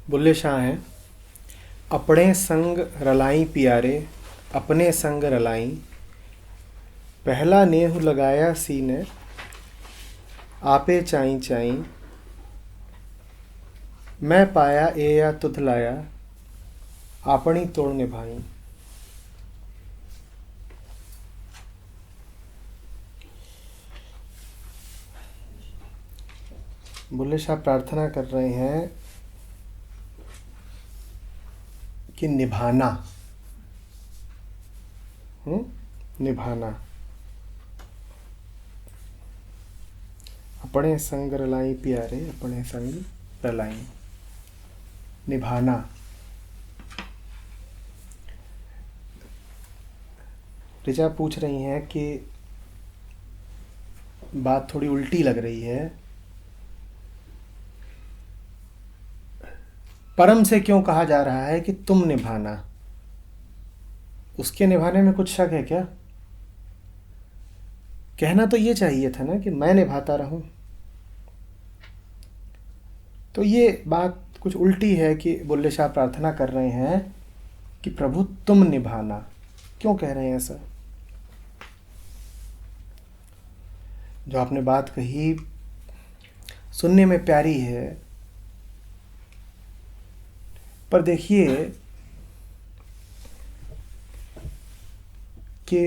बुल्ले शाह हैं। अपने संग रलाई प्यारे, अपने संग रलाई, पहला नेह लगाया सीने, आपे चाई चाई, मैं पाया ए या तुध लाया, आपनी तोड़ निभाई। बुल्ले शाह प्रार्थना कर रहे हैं कि निभाना, निभाना। अपने संग रलाई प्यारे, अपने संग रलाई, निभाना। ऋचा पूछ रही हैं कि बात थोड़ी उल्टी लग रही है, परम से क्यों कहा जा रहा है कि तुम निभाना? उसके निभाने में कुछ शक है क्या? कहना तो ये चाहिए था ना कि मैं निभाता रहूं। तो ये बात कुछ उल्टी है कि बुल्ले शाह प्रार्थना कर रहे हैं कि प्रभु तुम निभाना। क्यों कह रहे हैं ऐसा? जो आपने बात कही सुनने में प्यारी है, पर देखिए कि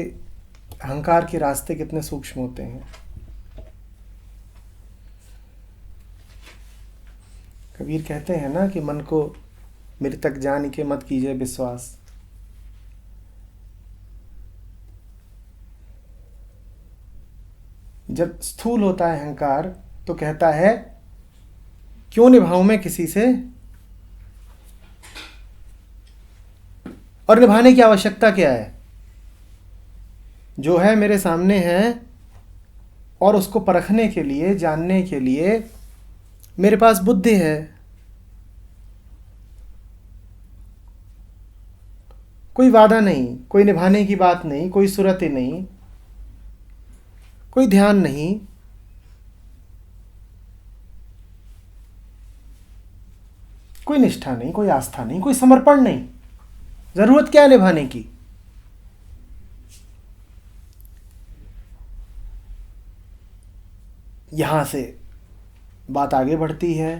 अहंकार के रास्ते कितने सूक्ष्म होते हैं। कबीर कहते हैं ना कि मन को मेरे तक जान के मत कीजिए विश्वास। जब स्थूल होता है अहंकार तो कहता है क्यों निभाऊं मैं किसी से, और निभाने की आवश्यकता क्या है? जो है मेरे सामने है, और उसको परखने के लिए, जानने के लिए मेरे पास बुद्धि है। कोई वादा नहीं, कोई निभाने की बात नहीं, कोई सूरत नहीं, कोई ध्यान नहीं। कोई निष्ठा नहीं, कोई आस्था नहीं, कोई समर्पण नहीं। जरूरत क्या है निभाने की? यहां से बात आगे बढ़ती है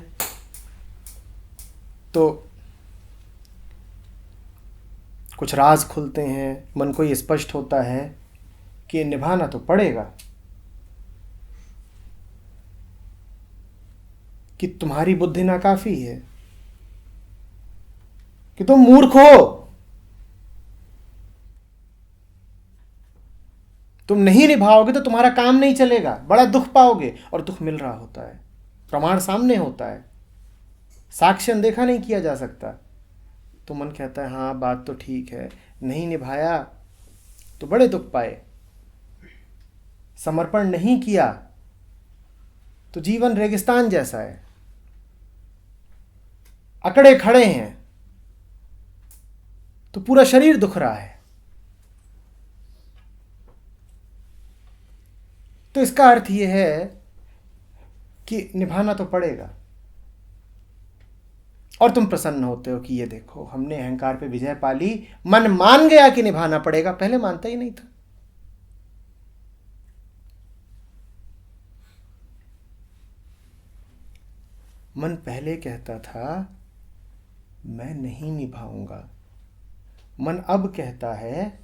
तो कुछ राज खुलते हैं, मन को ये स्पष्ट होता है कि निभाना तो पड़ेगा, कि तुम्हारी बुद्धि नाकाफी है, कि तुम मूर्ख हो, तुम नहीं निभाओगे तो तुम्हारा काम नहीं चलेगा, बड़ा दुख पाओगे। और दुख मिल रहा होता है, प्रमाण सामने होता है, साक्ष्य अनदेखा नहीं किया जा सकता। तो मन कहता है हाँ बात तो ठीक है, नहीं निभाया तो बड़े दुख पाए, समर्पण नहीं किया तो जीवन रेगिस्तान जैसा है, अकड़े खड़े हैं तो पूरा शरीर दुख रहा है। तो इसका अर्थ यह है कि निभाना तो पड़ेगा। और तुम प्रसन्न होते हो कि ये देखो हमने अहंकार पे विजय पा ली, मन मान गया कि निभाना पड़ेगा, पहले मानता ही नहीं था। मन पहले कहता था मैं नहीं निभाऊंगा, मन अब कहता है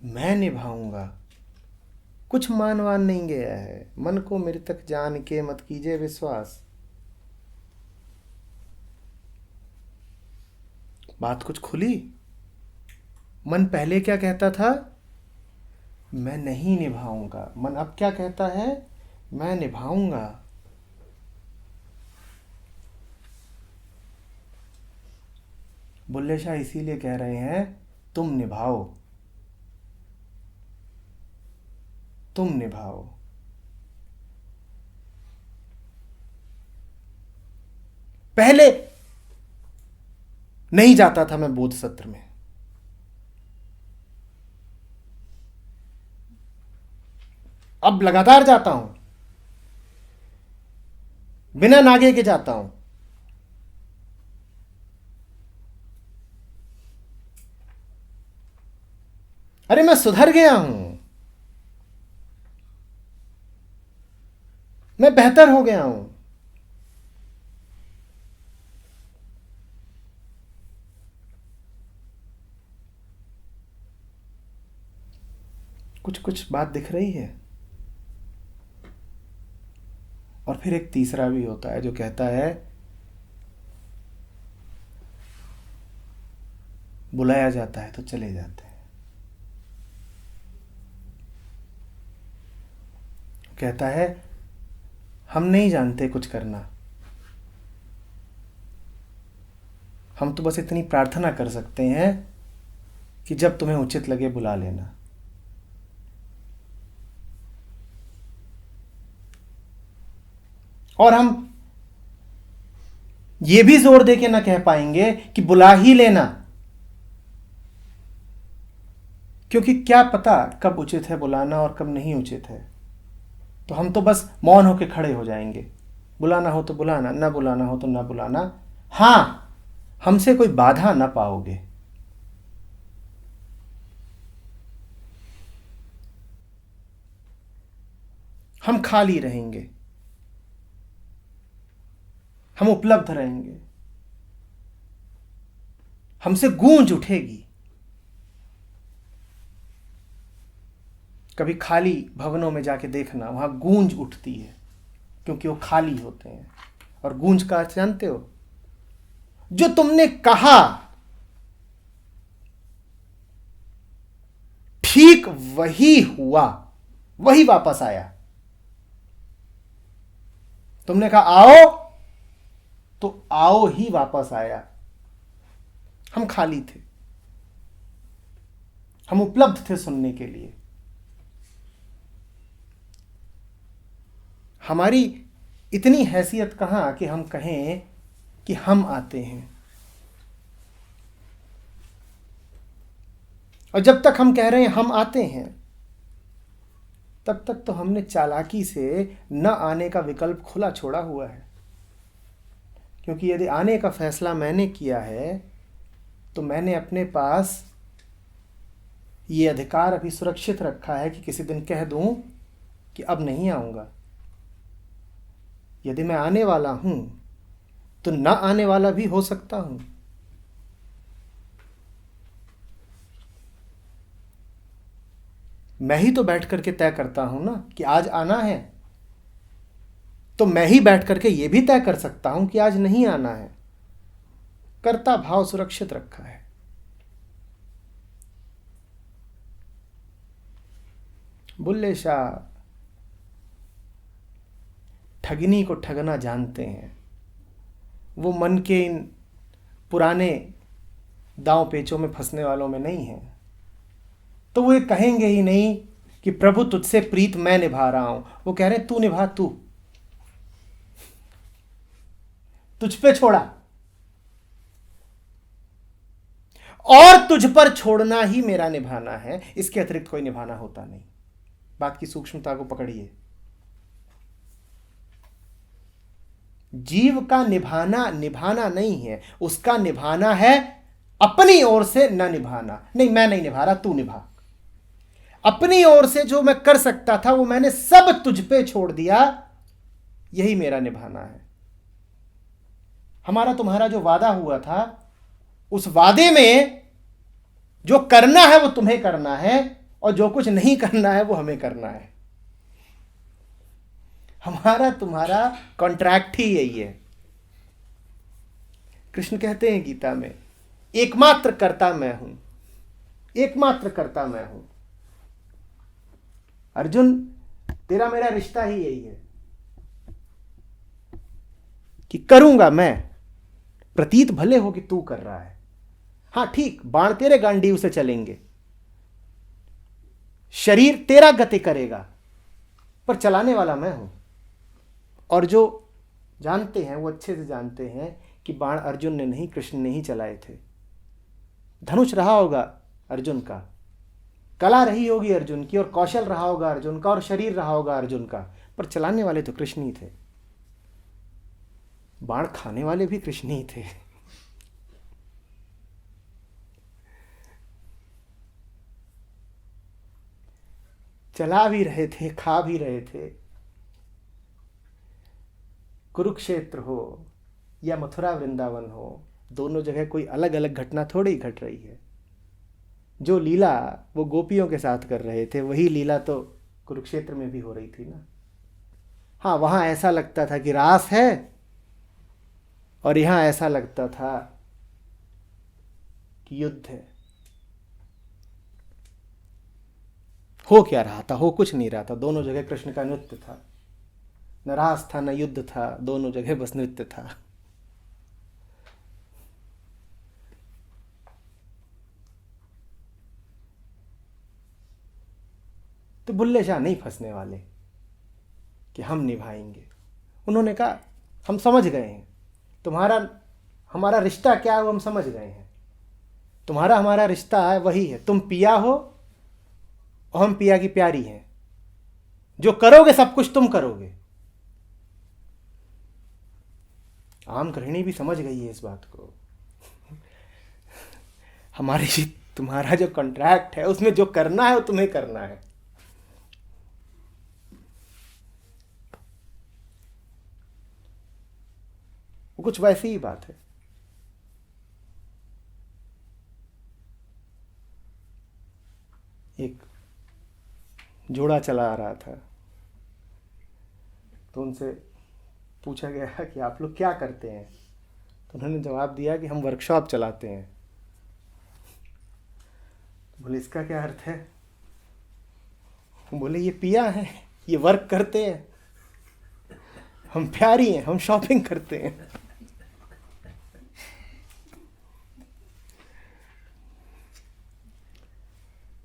मैं निभाऊंगा। कुछ मानवान नहीं गया है, मन को मेरे तक जान के मत कीजिए विश्वास। बात कुछ खुली। मन पहले क्या कहता था? मैं नहीं निभाऊंगा। मन अब क्या कहता है? मैं निभाऊंगा। बुल्ले शाह इसीलिए कह रहे हैं तुम निभाओ, तुम निभाओ। पहले नहीं जाता था मैं बोध सत्र में, अब लगातार जाता हूं, बिना नागे के जाता हूं। अरे मैं सुधर गया हूं, मैं बेहतर हो गया हूं। कुछ कुछ बात दिख रही है। और फिर एक तीसरा भी होता है जो कहता है बुलाया जाता है तो चले जाते हैं। कहता है हम नहीं जानते कुछ करना, हम तो बस इतनी प्रार्थना कर सकते हैं कि जब तुम्हें उचित लगे बुला लेना। और हम ये भी जोर दे के ना कह पाएंगे कि बुला ही लेना, क्योंकि क्या पता कब उचित है बुलाना और कब नहीं उचित है। तो हम तो बस मौन होके खड़े हो जाएंगे। बुलाना हो तो बुलाना, ना बुलाना हो तो ना बुलाना। हां, हमसे कोई बाधा ना पाओगे। हम खाली रहेंगे, हम उपलब्ध रहेंगे, हमसे गूंज उठेगी। कभी खाली भवनों में जाके देखना, वहां गूंज उठती है, क्योंकि वो खाली होते हैं। और गूंज का अर्थ जानते हो? जो तुमने कहा ठीक वही हुआ, वही वापस आया। तुमने कहा आओ तो आओ ही वापस आया। हम खाली थे, हम उपलब्ध थे सुनने के लिए। हमारी इतनी हैसियत कहां कि हम कहें कि हम आते हैं। और जब तक हम कह रहे हैं हम आते हैं, तब तक तो हमने चालाकी से न आने का विकल्प खुला छोड़ा हुआ है। क्योंकि यदि आने का फैसला मैंने किया है तो मैंने अपने पास ये अधिकार अभी सुरक्षित रखा है कि किसी दिन कह दूं कि अब नहीं आऊंगा। यदि मैं आने वाला हूं तो न आने वाला भी हो सकता हूं। मैं ही तो बैठ करके तय करता हूं ना कि आज आना है, तो मैं ही बैठ करके ये भी तय कर सकता हूं कि आज नहीं आना है। कर्ता भाव सुरक्षित रखा है। बुल्ले शाह ठगनी को ठगना जानते हैं। वो मन के इन पुराने दांव पेचों में फंसने वालों में नहीं है। तो वो ये कहेंगे ही नहीं कि प्रभु तुझसे प्रीत मैं निभा रहा हूं। वो कह रहे हैं तू निभा, तू, तुझ पे छोड़ा, और तुझ पर छोड़ना ही मेरा निभाना है। इसके अतिरिक्त कोई निभाना होता नहीं। बात की सूक्ष्मता को पकड़िए। जीव का निभाना निभाना नहीं है, उसका निभाना है अपनी ओर से न निभाना। नहीं, मैं नहीं निभा रहा, तू निभा। अपनी ओर से जो मैं कर सकता था वो मैंने सब तुझ पे छोड़ दिया, यही मेरा निभाना है। हमारा तुम्हारा जो वादा हुआ था, उस वादे में जो करना है वो तुम्हें करना है, और जो कुछ नहीं करना है वो हमें करना है। हमारा तुम्हारा कॉन्ट्रैक्ट ही यही है। कृष्ण कहते हैं गीता में, एकमात्र कर्ता मैं हूं, एकमात्र कर्ता मैं हूं। अर्जुन, तेरा मेरा रिश्ता ही यही है कि करूंगा मैं, प्रतीत भले हो कि तू कर रहा है। हां ठीक, बाण तेरे गांडीव से चलेंगे, शरीर तेरा गति करेगा, पर चलाने वाला मैं हूं। और जो जानते हैं वो अच्छे से जानते हैं कि बाण अर्जुन ने नहीं, कृष्ण ने ही चलाए थे। धनुष रहा होगा अर्जुन का, कला रही होगी अर्जुन की, और कौशल रहा होगा अर्जुन का, और शरीर रहा होगा अर्जुन का, पर चलाने वाले तो कृष्ण ही थे। बाण खाने वाले भी कृष्ण ही थे। चला भी रहे थे, खा भी रहे थे। कुरुक्षेत्र हो या मथुरा वृंदावन हो, दोनों जगह कोई अलग अलग घटना थोड़ी घट रही है। जो लीला वो गोपियों के साथ कर रहे थे, वही लीला तो कुरुक्षेत्र में भी हो रही थी ना। हाँ, वहां ऐसा लगता था कि रास है, और यहां ऐसा लगता था कि युद्ध है। हो क्या रहा था? हो कुछ नहीं रहा था। दोनों जगह कृष्ण का नृत्य था। न रास था न युद्ध था, दोनों जगह बस नृत्य था। तो बुल्ले शाह नहीं फंसने वाले कि हम निभाएंगे। उन्होंने कहा हम समझ गए हैं, तुम्हारा हमारा रिश्ता क्या है वो हम समझ गए हैं। तुम्हारा हमारा रिश्ता है वही है, तुम पिया हो और हम पिया की प्यारी हैं। जो करोगे सब कुछ तुम करोगे। आम गृहिणी भी समझ गई है इस बात को। हमारी तुम्हारा जो कॉन्ट्रैक्ट है उसमें जो करना है वो तुम्हें करना है। वो कुछ वैसी ही बात है। एक जोड़ा चला आ रहा था, तो उनसे पूछा गया कि आप लोग क्या करते हैं? तो उन्होंने जवाब दिया कि हम वर्कशॉप चलाते हैं। बोले इसका क्या अर्थ है? बोले ये पिया है, ये वर्क करते हैं, हम प्यारी हैं, हम शॉपिंग करते हैं।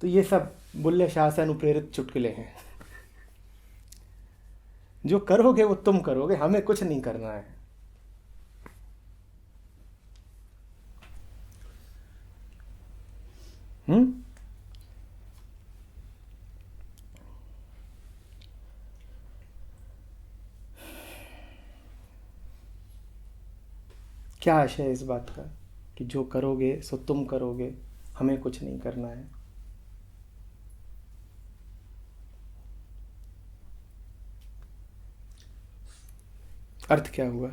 तो ये सब बुल्ले शाह से अनुप्रेरित चुटकुले हैं। जो करोगे वो तुम करोगे, हमें कुछ नहीं करना है। क्या आशय है इस बात का कि जो करोगे सो तुम करोगे, हमें कुछ नहीं करना है। अर्थ क्या हुआ?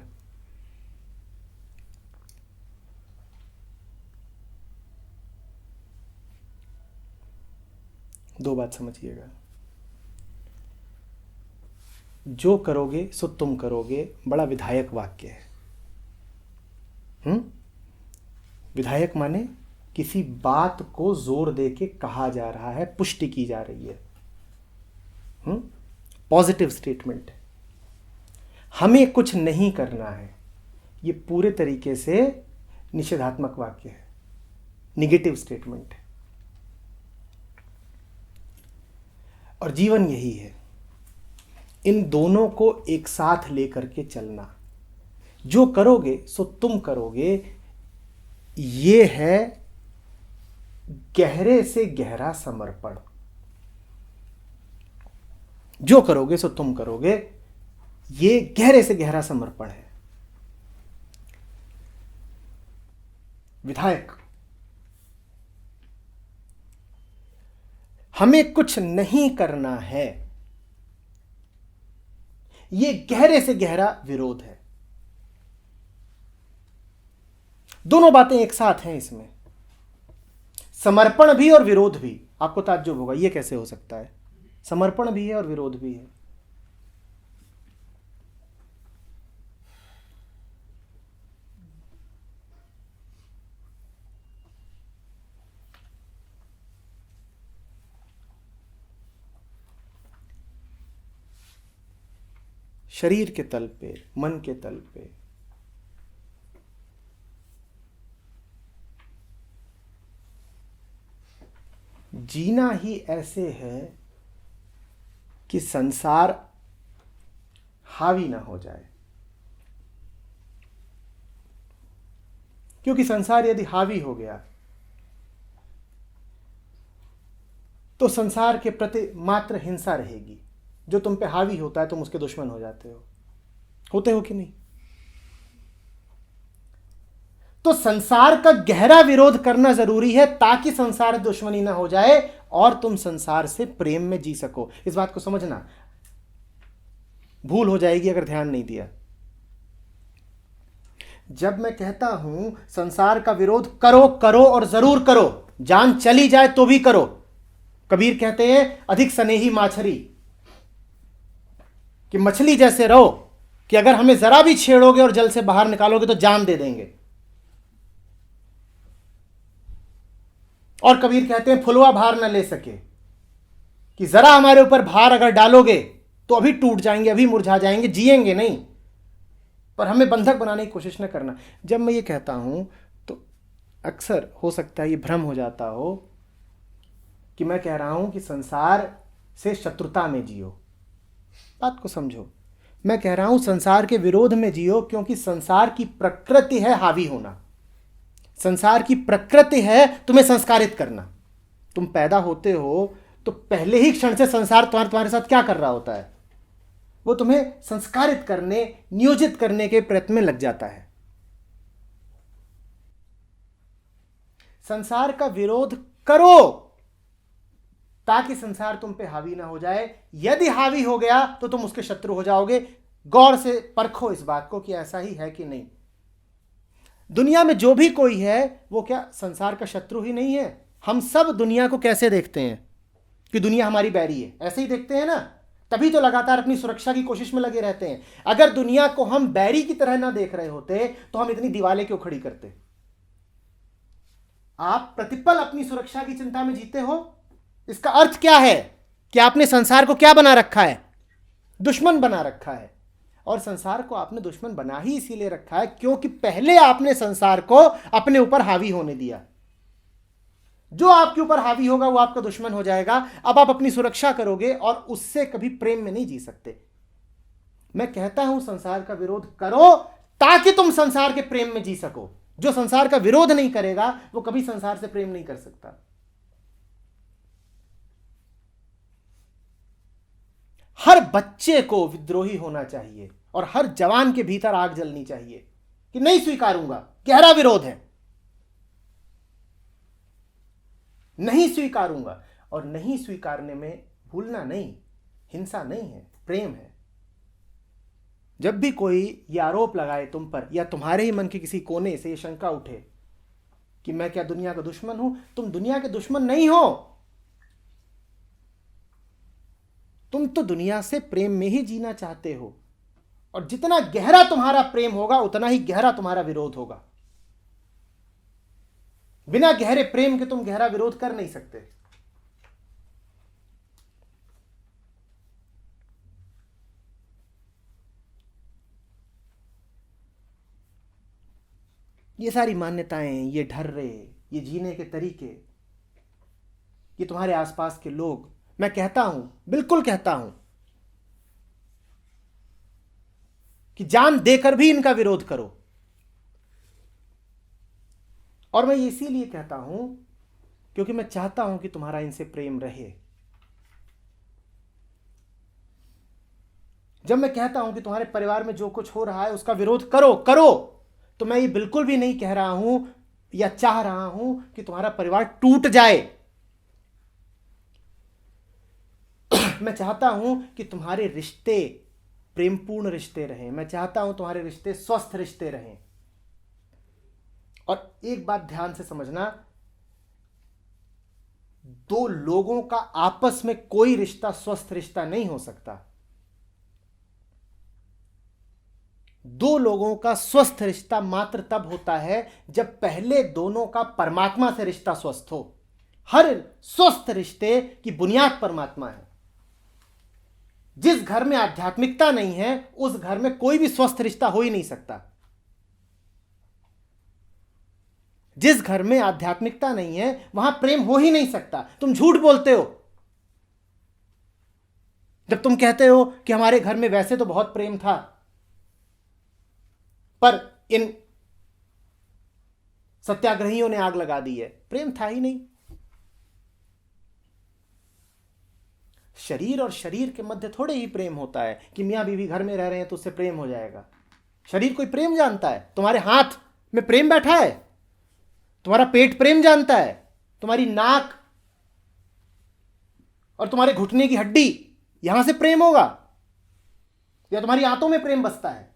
दो बात समझिएगा। जो करोगे सो तुम करोगे बड़ा विधायक वाक्य है। विधायक माने किसी बात को जोर दे के कहा जा रहा है, पुष्टि की जा रही है। पॉजिटिव स्टेटमेंट है। हमें कुछ नहीं करना है, ये पूरे तरीके से निषेधात्मक वाक्य है, निगेटिव स्टेटमेंट है। और जीवन यही है, इन दोनों को एक साथ लेकर के चलना। जो करोगे सो तुम करोगे, ये है गहरे से गहरा समर्पण। जो करोगे सो तुम करोगे, ये गहरे से गहरा समर्पण है। विधायक, हमें कुछ नहीं करना है, ये गहरे से गहरा विरोध है। दोनों बातें एक साथ हैं इसमें, समर्पण भी और विरोध भी। आपको ताज्जुब होगा, ये कैसे हो सकता है? समर्पण भी है और विरोध भी है। शरीर के तल पे, मन के तल पे जीना ही ऐसे है कि संसार हावी ना हो जाए। क्योंकि संसार यदि हावी हो गया तो संसार के प्रति मात्र हिंसा रहेगी। जो तुम पे हावी होता है तुम उसके दुश्मन हो जाते हो। होते हो कि नहीं? तो संसार का गहरा विरोध करना जरूरी है ताकि संसार दुश्मनी ना हो जाए और तुम संसार से प्रेम में जी सको। इस बात को समझना, भूल हो जाएगी अगर ध्यान नहीं दिया। जब मैं कहता हूं संसार का विरोध करो करो और जरूर करो, जान चली जाए तो भी करो। कबीर कहते हैं अधिक स्नेही माछरी, कि मछली जैसे रहो कि अगर हमें जरा भी छेड़ोगे और जल से बाहर निकालोगे तो जान दे देंगे। और कबीर कहते हैं फुलवा भार न ले सके, कि जरा हमारे ऊपर भार अगर डालोगे तो अभी टूट जाएंगे, अभी मुरझा जाएंगे, जिएंगे नहीं, पर हमें बंधक बनाने की कोशिश न करना। जब मैं ये कहता हूं तो अक्सर हो सकता है ये भ्रम हो जाता हो कि मैं कह रहा हूं कि संसार से शत्रुता में जियो। बात को समझो, मैं कह रहा हूं संसार के विरोध में जियो, क्योंकि संसार की प्रकृति है हावी होना। संसार की प्रकृति है तुम्हें संस्कारित करना। तुम पैदा होते हो तो पहले ही क्षण से संसार तुम्हारे साथ क्या कर रहा होता है? वो तुम्हें संस्कारित करने, नियोजित करने के प्रयत्न में लग जाता है। संसार का विरोध करो ताकि संसार तुम पे हावी ना हो जाए। यदि हावी हो गया तो तुम उसके शत्रु हो जाओगे। गौर से परखो इस बात को कि ऐसा ही है कि नहीं। दुनिया में जो भी कोई है वो क्या संसार का शत्रु ही नहीं है? हम सब दुनिया को कैसे देखते हैं कि दुनिया हमारी बैरी है? ऐसे ही देखते हैं ना, तभी तो लगातार अपनी सुरक्षा की कोशिश में लगे रहते हैं। अगर दुनिया को हम बैरी की तरह ना देख रहे होते तो हम इतनी दीवारें क्यों खड़ी करते? आप प्रतिपल अपनी सुरक्षा की चिंता में जीते हो। इसका अर्थ क्या है कि आपने संसार को क्या बना रखा है? दुश्मन बना रखा है। और संसार को आपने दुश्मन बना ही इसीलिए रखा है क्योंकि पहले आपने संसार को अपने ऊपर हावी होने दिया। जो आपके ऊपर हावी होगा वो आपका दुश्मन हो जाएगा। अब आप अपनी सुरक्षा करोगे और उससे कभी प्रेम में नहीं जी सकते। मैं कहता हूं संसार का विरोध करो ताकि तुम संसार के प्रेम में जी सको। जो संसार का विरोध नहीं करेगा वो कभी संसार से प्रेम नहीं कर सकता। हर बच्चे को विद्रोही होना चाहिए और हर जवान के भीतर आग जलनी चाहिए कि नहीं स्वीकारूंगा, गहरा विरोध है, नहीं स्वीकारूंगा। और नहीं स्वीकारने में भूलना नहीं, हिंसा नहीं है, प्रेम है। जब भी कोई ये आरोप लगाए तुम पर या तुम्हारे ही मन के किसी कोने से ये शंका उठे कि मैं क्या दुनिया का दुश्मन हूं, तुम दुनिया के दुश्मन नहीं हो। तुम तो दुनिया से प्रेम में ही जीना चाहते हो। और जितना गहरा तुम्हारा प्रेम होगा उतना ही गहरा तुम्हारा विरोध होगा। बिना गहरे प्रेम के तुम गहरा विरोध कर नहीं सकते। ये सारी मान्यताएं, ये ढर्रे, ये जीने के तरीके, ये तुम्हारे आसपास के लोग, मैं कहता हूं, बिल्कुल कहता हूं कि जान देकर भी इनका विरोध करो। और मैं इसीलिए कहता हूं क्योंकि मैं चाहता हूं कि तुम्हारा इनसे प्रेम रहे। जब मैं कहता हूं कि तुम्हारे परिवार में जो कुछ हो रहा है उसका विरोध करो करो, तो मैं ये बिल्कुल भी नहीं कह रहा हूं या चाह रहा हूं कि तुम्हारा परिवार टूट जाए। मैं चाहता हूं कि तुम्हारे रिश्ते प्रेमपूर्ण रिश्ते रहें। मैं चाहता हूं तुम्हारे रिश्ते स्वस्थ रिश्ते रहें। और एक बात ध्यान से समझना, दो लोगों का आपस में कोई रिश्ता स्वस्थ रिश्ता नहीं हो सकता। दो लोगों का स्वस्थ रिश्ता मात्र तब होता है जब पहले दोनों का परमात्मा से रिश्ता स्वस्थ हो। हर स्वस्थ रिश्ते की बुनियाद परमात्मा है। जिस घर में आध्यात्मिकता नहीं है उस घर में कोई भी स्वस्थ रिश्ता हो ही नहीं सकता। जिस घर में आध्यात्मिकता नहीं है वहां प्रेम हो ही नहीं सकता। तुम झूठ बोलते हो जब तुम कहते हो कि हमारे घर में वैसे तो बहुत प्रेम था, पर इन सत्याग्रहियों ने आग लगा दी है। प्रेम था ही नहीं। शरीर और शरीर के मध्य थोड़े ही प्रेम होता है कि मियां बीवी घर में रह रहे हैं तो उससे प्रेम हो जाएगा। शरीर कोई प्रेम जानता है? तुम्हारे हाथ में प्रेम बैठा है? तुम्हारा पेट प्रेम जानता है? तुम्हारी नाक और तुम्हारे घुटने की हड्डी, यहां से प्रेम होगा या तुम्हारी आंतों में प्रेम बसता है?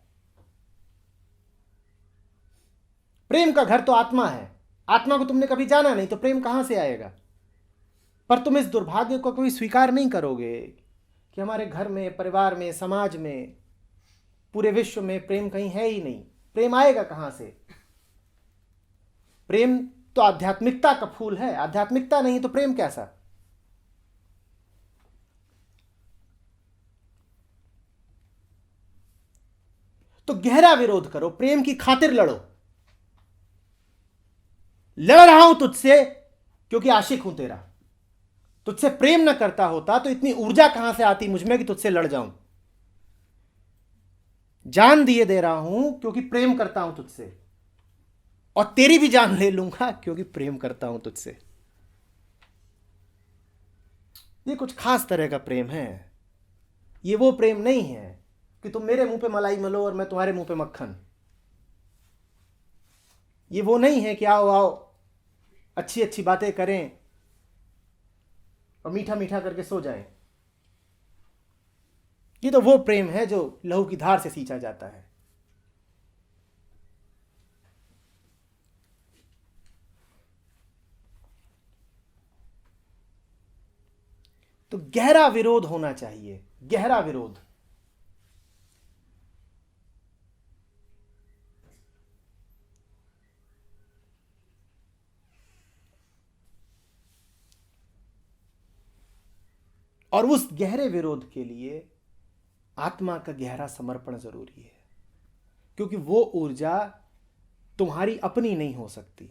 प्रेम का घर तो आत्मा है। आत्मा को तुमने कभी जाना नहीं तो प्रेम कहां से आएगा? पर तुम इस दुर्भाग्य को कभी स्वीकार नहीं करोगे कि हमारे घर में, परिवार में, समाज में, पूरे विश्व में प्रेम कहीं है ही नहीं। प्रेम आएगा कहां से? प्रेम तो आध्यात्मिकता का फूल है, आध्यात्मिकता नहीं तो प्रेम कैसा? तो गहरा विरोध करो, प्रेम की खातिर लड़ो। लड़ रहा हूं तुझसे क्योंकि आशिक हूं तेरा। तुझसे प्रेम ना करता होता तो इतनी ऊर्जा कहां से आती मुझ में कि तुझसे लड़ जाऊं। जान दिए दे रहा हूं क्योंकि प्रेम करता हूं तुझसे, और तेरी भी जान ले लूंगा क्योंकि प्रेम करता हूं तुझसे। ये कुछ खास तरह का प्रेम है। ये वो प्रेम नहीं है कि तुम मेरे मुंह पे मलाई मलो और मैं तुम्हारे मुंह पे मक्खन। ये वो नहीं है कि आओ आओ अच्छी अच्छी बातें करें और मीठा मीठा करके सो जाएं। ये तो वो प्रेम है जो लहू की धार से सींचा जाता है। तो गहरा विरोध होना चाहिए, गहरा विरोध। और उस गहरे विरोध के लिए आत्मा का गहरा समर्पण जरूरी है, क्योंकि वो ऊर्जा तुम्हारी अपनी नहीं हो सकती।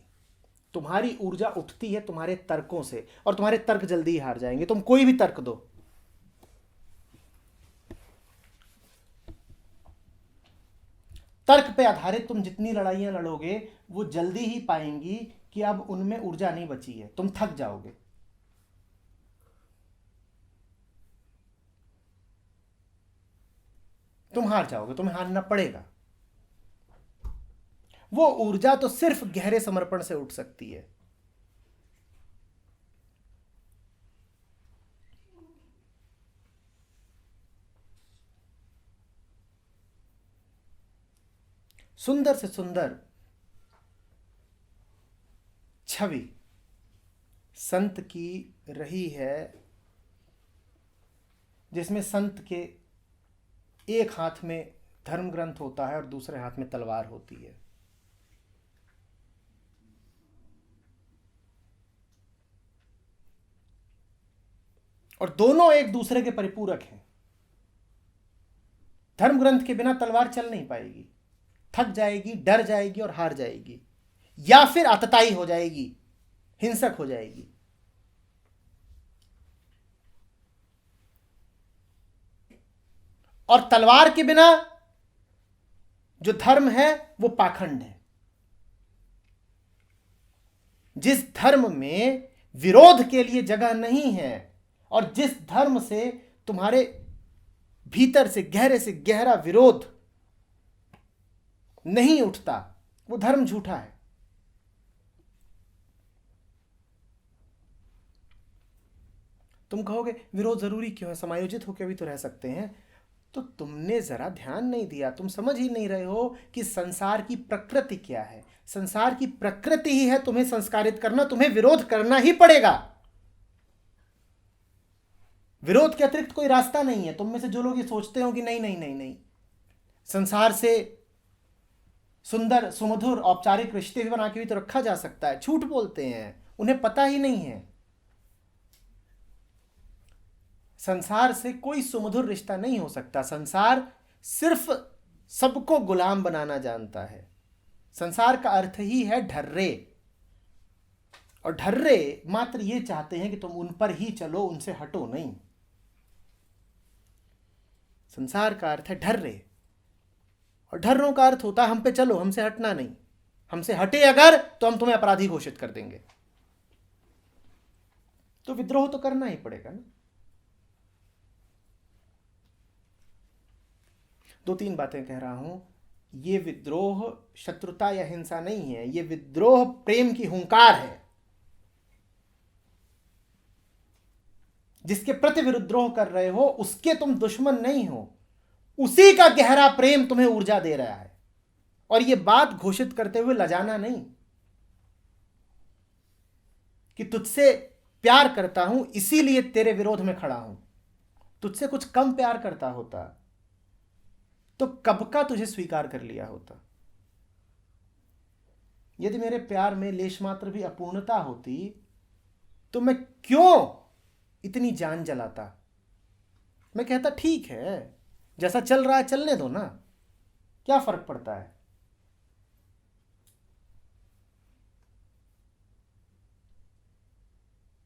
तुम्हारी ऊर्जा उठती है तुम्हारे तर्कों से, और तुम्हारे तर्क जल्दी ही हार जाएंगे। तुम कोई भी तर्क दो, तर्क पे आधारित तुम जितनी लड़ाइयां लड़ोगे वो जल्दी ही पाएंगी कि अब उनमें ऊर्जा नहीं बची है, तुम थक जाओगे। तुम हार जाओगे, तुम्हें हारना पड़ेगा। वो ऊर्जा तो सिर्फ गहरे समर्पण से उठ सकती है। सुंदर से सुंदर छवि संत की रही है, जिसमें संत के एक हाथ में धर्म ग्रंथ होता है और दूसरे हाथ में तलवार होती है। और दोनों एक दूसरे के परिपूरक हैं। धर्म ग्रंथ के बिना तलवार चल नहीं पाएगी, थक जाएगी, डर जाएगी और हार जाएगी, या फिर आतताई हो जाएगी, हिंसक हो जाएगी। और तलवार के बिना जो धर्म है वो पाखंड है। जिस धर्म में विरोध के लिए जगह नहीं है और जिस धर्म से तुम्हारे भीतर से गहरा विरोध नहीं उठता, वो धर्म झूठा है। तुम कहोगे विरोध जरूरी क्यों है, समायोजित होकर भी तो रह सकते हैं। तो तुमने जरा ध्यान नहीं दिया, तुम समझ ही नहीं रहे हो कि संसार की प्रकृति क्या है। संसार की प्रकृति ही है तुम्हें संस्कारित करना, तुम्हें विरोध करना ही पड़ेगा। विरोध के अतिरिक्त कोई रास्ता नहीं है। तुम में से जो लोग ये सोचते हो कि नहीं नहीं नहीं नहीं, संसार से सुंदर सुमधुर औपचारिक रिश्ते भी बना के भी तो रखा जा सकता है, झूठ बोलते हैं, उन्हें पता ही नहीं है। संसार से कोई सुमधुर रिश्ता नहीं हो सकता। संसार सिर्फ सबको गुलाम बनाना जानता है। संसार का अर्थ ही है ढर्रे, और ढर्रे मात्र ये चाहते हैं कि तुम उन पर ही चलो, उनसे हटो नहीं। संसार का अर्थ है ढर्रे, और ढर्रों का अर्थ होता है हम पे चलो, हमसे हटना नहीं। हमसे हटे अगर तो हम तुम्हें अपराधी घोषित कर देंगे। तो विद्रोह तो करना ही पड़ेगा ना। दो तीन बातें कह रहा हूं। ये विद्रोह शत्रुता या हिंसा नहीं है, ये विद्रोह प्रेम की हुंकार है। जिसके प्रति विद्रोह कर रहे हो उसके तुम दुश्मन नहीं हो, उसी का गहरा प्रेम तुम्हें ऊर्जा दे रहा है। और यह बात घोषित करते हुए लजाना नहीं कि तुझसे प्यार करता हूं इसीलिए तेरे विरोध में खड़ा हूं। तुझसे कुछ कम प्यार करता होता तो कब का तुझे स्वीकार कर लिया होता। यदि मेरे प्यार में लेश मात्र भी अपूर्णता होती तो मैं क्यों इतनी जान जलाता। मैं कहता ठीक है, जैसा चल रहा है चलने दो ना, क्या फर्क पड़ता है।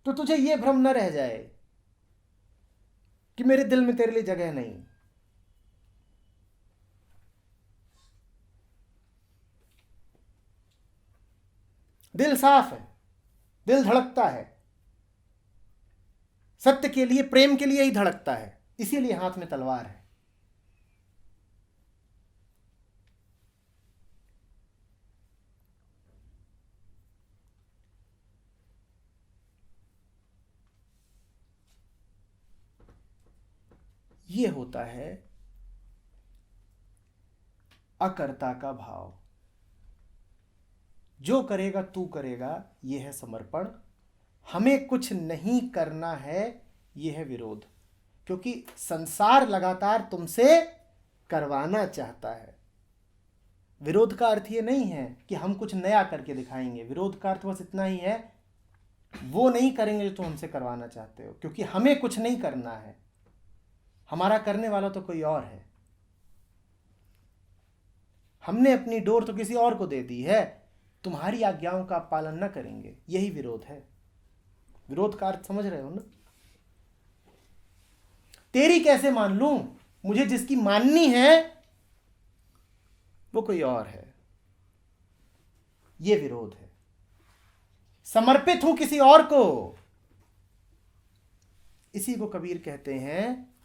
तो तुझे यह भ्रम न रह जाए कि मेरे दिल में तेरे लिए जगह नहीं। दिल साफ है, दिल धड़कता है, सत्य के लिए, प्रेम के लिए ही धड़कता है, इसीलिए हाथ में तलवार है। यह होता है अकर्ता का भाव। जो करेगा तू करेगा, यह है समर्पण। हमें कुछ नहीं करना है, यह है विरोध। क्योंकि संसार लगातार तुमसे करवाना चाहता है। विरोध का अर्थ यह नहीं है कि हम कुछ नया करके दिखाएंगे। विरोध का अर्थ बस इतना ही है, वो नहीं करेंगे जो तुम हमसे करवाना चाहते हो। क्योंकि हमें कुछ नहीं करना है, हमारा करने वाला तो कोई और है। हमने अपनी डोर तो किसी और को दे दी है, तुम्हारी आज्ञाओं का पालन न करेंगे, यही विरोध है। विरोध का अर्थ समझ रहे हो ना। तेरी कैसे मान लूं, मुझे जिसकी माननी है वो कोई और है, यह विरोध है। समर्पित हूं किसी और को, इसी को कबीर कहते हैं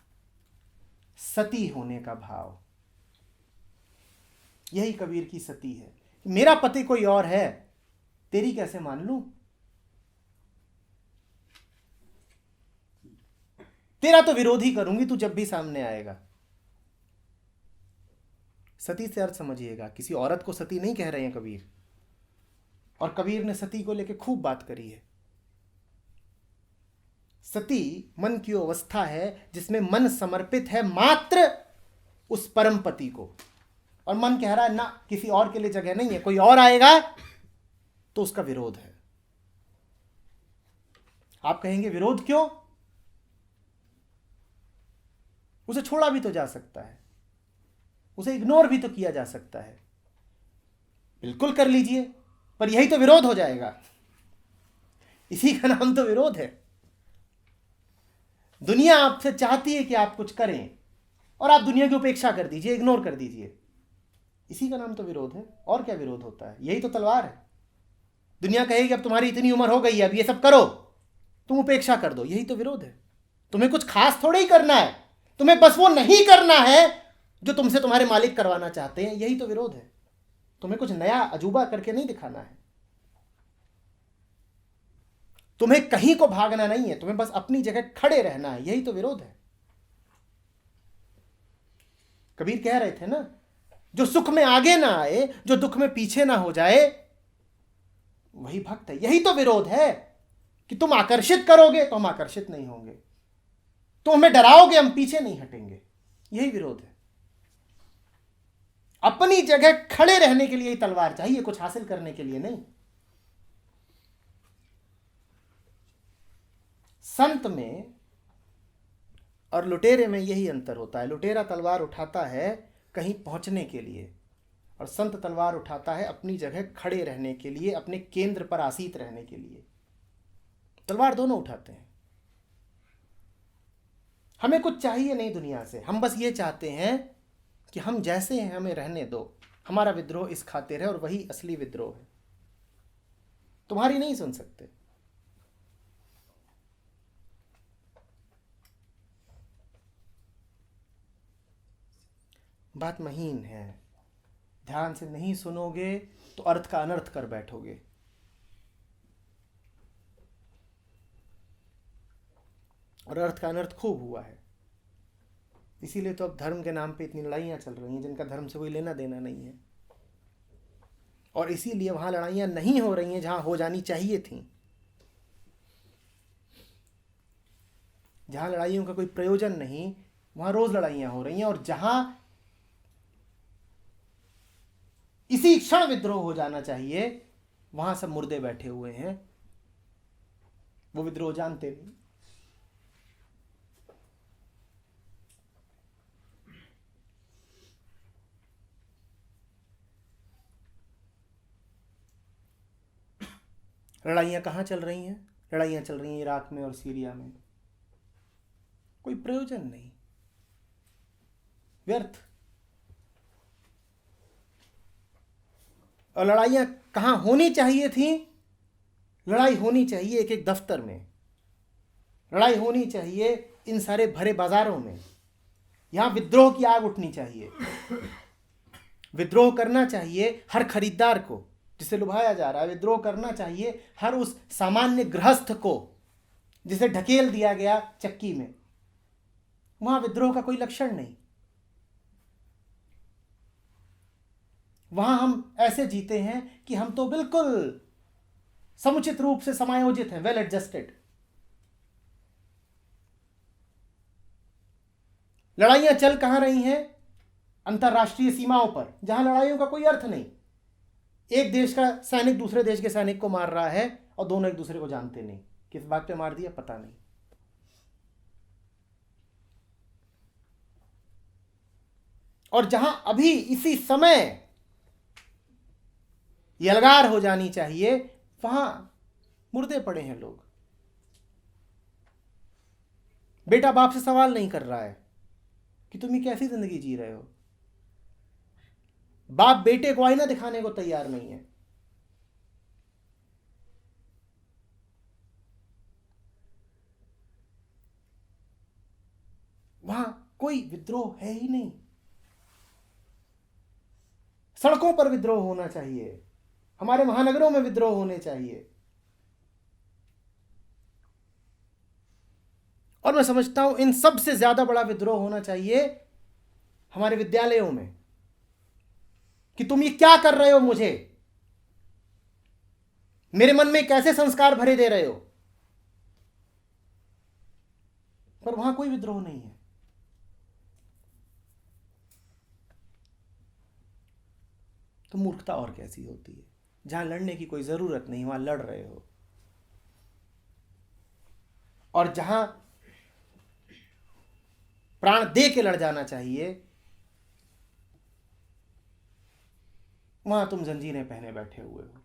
सती होने का भाव। यही कबीर की सती है। मेरा पति कोई और है, तेरी कैसे मान लूं। तेरा तो विरोध ही करूंगी तू जब भी सामने आएगा। सती से अर्थ समझिएगा, किसी औरत को सती नहीं कह रहे हैं कबीर। और कबीर ने सती को लेकर खूब बात करी है। सती मन की अवस्था है जिसमें मन समर्पित है मात्र उस परम पति को, और मन कह रहा है ना, किसी और के लिए जगह नहीं है, कोई और आएगा तो उसका विरोध है। आप कहेंगे विरोध क्यों? उसे छोड़ा भी तो जा सकता है, उसे इग्नोर भी तो किया जा सकता है। बिल्कुल कर लीजिए, पर यही तो विरोध हो जाएगा। इसी का नाम तो विरोध है। दुनिया आपसे चाहती है कि आप कुछ करें और आप दुनिया की उपेक्षा कर दीजिए, इग्नोर कर दीजिए। इसी का नाम तो विरोध है। और क्या विरोध होता है? यही तो तलवार है। दुनिया कहेगी अब तुम्हारी इतनी उम्र हो गई है, अब ये सब करो, तुम उपेक्षा कर दो, यही तो विरोध है। तुम्हें कुछ खास थोड़ा ही करना है, तुम्हें बस वो नहीं करना है जो तुमसे तुम्हारे मालिक करवाना चाहते हैं, यही तो विरोध है। तुम्हें कुछ नया अजूबा करके नहीं दिखाना है, तुम्हें कहीं को भागना नहीं है, तुम्हें बस अपनी जगह खड़े रहना है, यही तो विरोध है। कबीर कह रहे थे ना, जो सुख में आगे ना आए, जो दुख में पीछे ना हो जाए, वही भक्त है। यही तो विरोध है कि तुम आकर्षित करोगे तो हम आकर्षित नहीं होंगे, तुम हमें डराओगे हम पीछे नहीं हटेंगे, यही विरोध है। अपनी जगह खड़े रहने के लिए ही तलवार चाहिए, कुछ हासिल करने के लिए नहीं। संत में और लुटेरे में यही अंतर होता है। लुटेरा तलवार उठाता है कहीं पहुंचने के लिए, और संत तलवार उठाता है अपनी जगह खड़े रहने के लिए, अपने केंद्र पर आसीत रहने के लिए। तलवार दोनों उठाते हैं। हमें कुछ चाहिए नहीं दुनिया से, हम बस ये चाहते हैं कि हम जैसे हैं हमें रहने दो, हमारा विद्रोह इस खातिर है, और वही असली विद्रोह है। तुम्हारी नहीं सुन सकते। बात महीन है, ध्यान से नहीं सुनोगे तो अर्थ का अनर्थ कर बैठोगे। और अर्थ का अनर्थ खूब हुआ है। इसीलिए तो अब धर्म के नाम पे इतनी लड़ाइयाँ चल रही हैं जिनका धर्म से कोई लेना देना नहीं है, और इसीलिए वहाँ लड़ाइयाँ नहीं हो रही हैं जहाँ हो जानी चाहिए थी। जहाँ लड़ाइयों का कोई प्रयोजन नहीं, वहाँ रोज लड़ाइयाँ हो रही हैं, और जहाँ इसी क्षण विद्रोह हो जाना चाहिए वहाँ सब मुर्दे बैठे हुए हैं, वो विद्रोह जानते नहीं। लड़ाइयाँ कहाँ चल रही हैं? लड़ाइयाँ चल रही हैं इराक में और सीरिया में। कोई प्रयोजन नहीं, व्यर्थ। और लड़ाइयाँ कहाँ होनी चाहिए थी? लड़ाई होनी चाहिए एक एक दफ्तर में, लड़ाई होनी चाहिए इन सारे भरे बाजारों में। यहाँ विद्रोह की आग उठनी चाहिए। विद्रोह करना चाहिए हर खरीदार को जिसे लुभाया जा रहा है। विद्रोह करना चाहिए हर उस सामान्य गृहस्थ को जिसे ढकेल दिया गया चक्की में। वहां विद्रोह का कोई लक्षण नहीं। वहां हम ऐसे जीते हैं कि हम तो बिल्कुल समुचित रूप से समायोजित हैं, वेल एडजस्टेड। लड़ाइयां चल कहां रही हैं? अंतरराष्ट्रीय सीमाओं पर, जहां लड़ाइयों का कोई अर्थ नहीं। एक देश का सैनिक दूसरे देश के सैनिक को मार रहा है और दोनों एक दूसरे को जानते नहीं, किस बात पे मार दिया पता नहीं। और जहां अभी इसी समय यलगार हो जानी चाहिए, वहां मुर्दे पड़े हैं लोग। बेटा बाप से सवाल नहीं कर रहा है कि तुम ये कैसी जिंदगी जी रहे हो। बाप बेटे को आईना दिखाने को तैयार नहीं है। वहां कोई विद्रोह है ही नहीं। सड़कों पर विद्रोह होना चाहिए, हमारे महानगरों में विद्रोह होने चाहिए। और मैं समझता हूं इन सबसे ज्यादा बड़ा विद्रोह होना चाहिए हमारे विद्यालयों में, कि तुम ये क्या कर रहे हो, मुझे मेरे मन में कैसे संस्कार भरे दे रहे हो। पर वहां कोई विद्रोह नहीं है। तो मूर्खता और कैसी होती है? जहां लड़ने की कोई जरूरत नहीं वहां लड़ रहे हो, और जहां प्राण दे के लड़ जाना चाहिए वहां तुम जंजीरें पहने बैठे हुए हो।